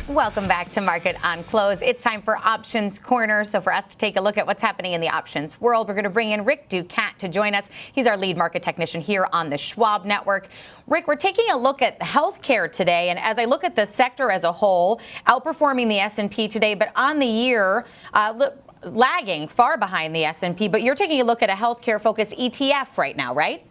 Welcome back to Market on Close. It's time for Options Corner. So for us to take a look at what's happening in the options world, we're going to bring in Rick Ducat to join us. He's our lead market technician here on the Schwab Network. Rick, we're taking a look at healthcare today. And as I look at the sector as a whole, outperforming the S&P today, but on the year, lagging far behind the S&P. But you're taking a look at a healthcare-focused ETF right now, right?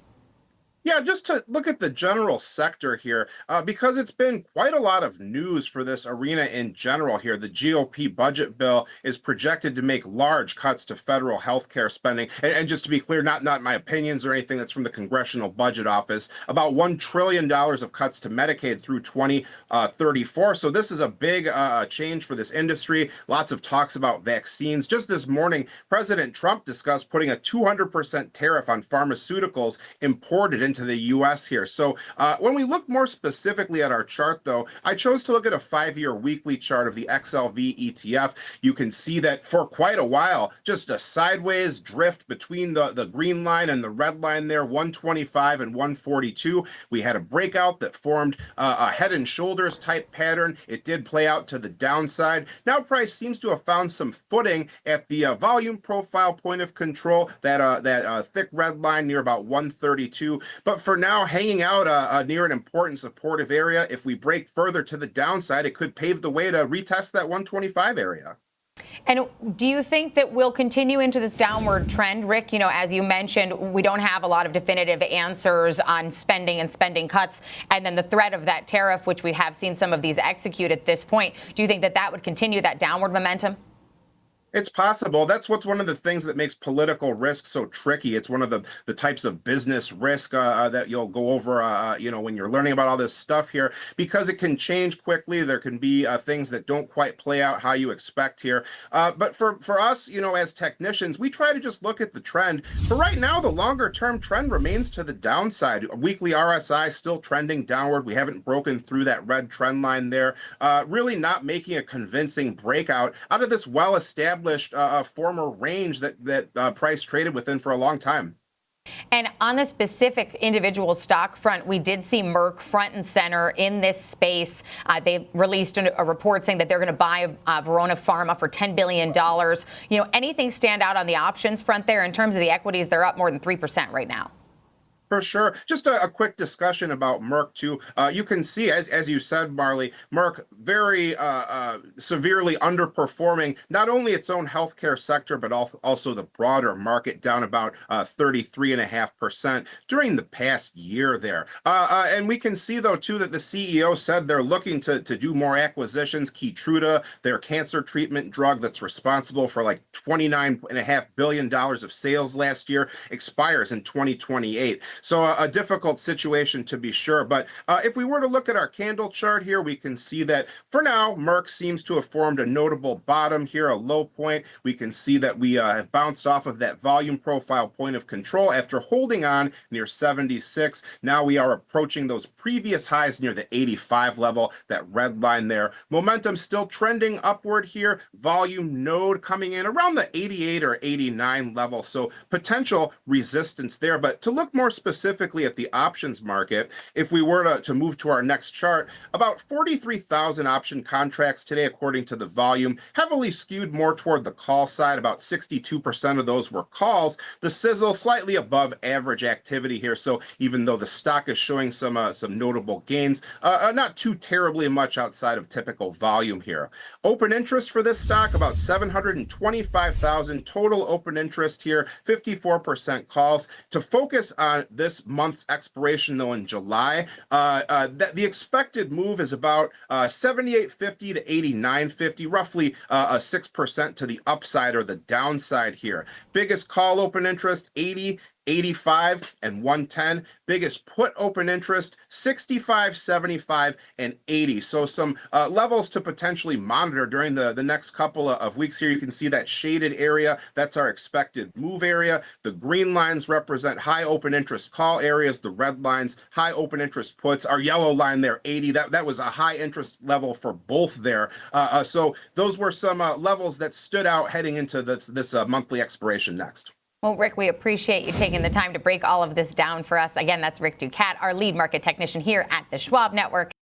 Yeah, just to look at the general sector here, because it's been quite a lot of news for this arena in general here. The GOP budget bill is projected to make large cuts to federal healthcare spending. And just to be clear, not my opinions or anything, that's from the Congressional Budget Office, about $1 trillion of cuts to Medicaid through 2034. So this is a big change for this industry. Lots of talks about vaccines. Just this morning, President Trump discussed putting a 200% tariff on pharmaceuticals imported into the U.S. here. So when we look more specifically at our chart, though, I chose to look at a 5-year weekly chart of the XLV ETF. You can see that for quite a while, just a sideways drift between the green line and the red line there, 125 and 142. We had a breakout that formed a head and shoulders type pattern. It did play out to the downside. Now price seems to have found some footing at the volume profile point of control, that thick red line near about 132. But for now, hanging out near an important supportive area. If we break further to the downside, it could pave the way to retest that 125 area. And do you think that we'll continue into this downward trend, Rick? You know, as you mentioned, we don't have a lot of definitive answers on spending and spending cuts. And then the threat of that tariff, which we have seen some of these execute at this point. Do you think that that would continue that downward momentum? It's possible. That's what's one of the things that makes political risk so tricky. It's one of the types of business risk that you'll go over, when you're learning about all this stuff here, because it can change quickly. There can be things that don't quite play out how you expect here. But for us, as technicians, we try to just look at the trend. For right now, the longer term trend remains to the downside. Weekly RSI still trending downward. We haven't broken through that red trend line there. Really not making a convincing breakout out of this well-established former range that price traded within for a long time. And on the specific individual stock front, we did see Merck front and center in this space. They released a report saying that they're going to buy Verona Pharma for $10 billion. Anything stand out on the options front there? In terms of the equities, they're up more than 3% right now. For sure. Just a quick discussion about Merck, too. You can see, as you said, Marley, Merck very severely underperforming not only its own healthcare sector, but also the broader market, down about 33.5% during the past year there. And we can see, though, too, that the CEO said they're looking to do more acquisitions. Keytruda, their cancer treatment drug that's responsible for like $29.5 billion of sales last year, expires in 2028. So a difficult situation to be sure. But if we were to look at our candle chart here, we can see that for now, Merck seems to have formed a notable bottom here, a low point. We can see that we have bounced off of that volume profile point of control after holding on near 76. Now we are approaching those previous highs near the 85 level, that red line there. Momentum still trending upward here. Volume node coming in around the 88 or 89 level. So potential resistance there. But to look more specifically at the options market, if we were to move to our next chart, about 43,000 option contracts today, according to the volume, heavily skewed more toward the call side. About 62% of those were calls. The sizzle slightly above average activity here. So even though the stock is showing some notable gains, not too terribly much outside of typical volume here. Open interest for this stock, about 725,000 total open interest here, 54% calls. To focus on this month's expiration, though, in July, the expected move is about 78.50 to 89.50, roughly a 6% to the upside or the downside here. Biggest call open interest, 80, 85, and 110. Biggest put open interest, 65, 75, and 80. So some levels to potentially monitor during the next couple of weeks here. You can see that shaded area. That's our expected move area. The green lines represent high open interest call areas. The red lines, high open interest puts. Our yellow line there, 80. That was a high interest level for both there. So those were some levels that stood out heading into this monthly expiration next. Well, Rick, we appreciate you taking the time to break all of this down for us. Again, that's Rick Ducat, our lead market technician here at the Schwab Network.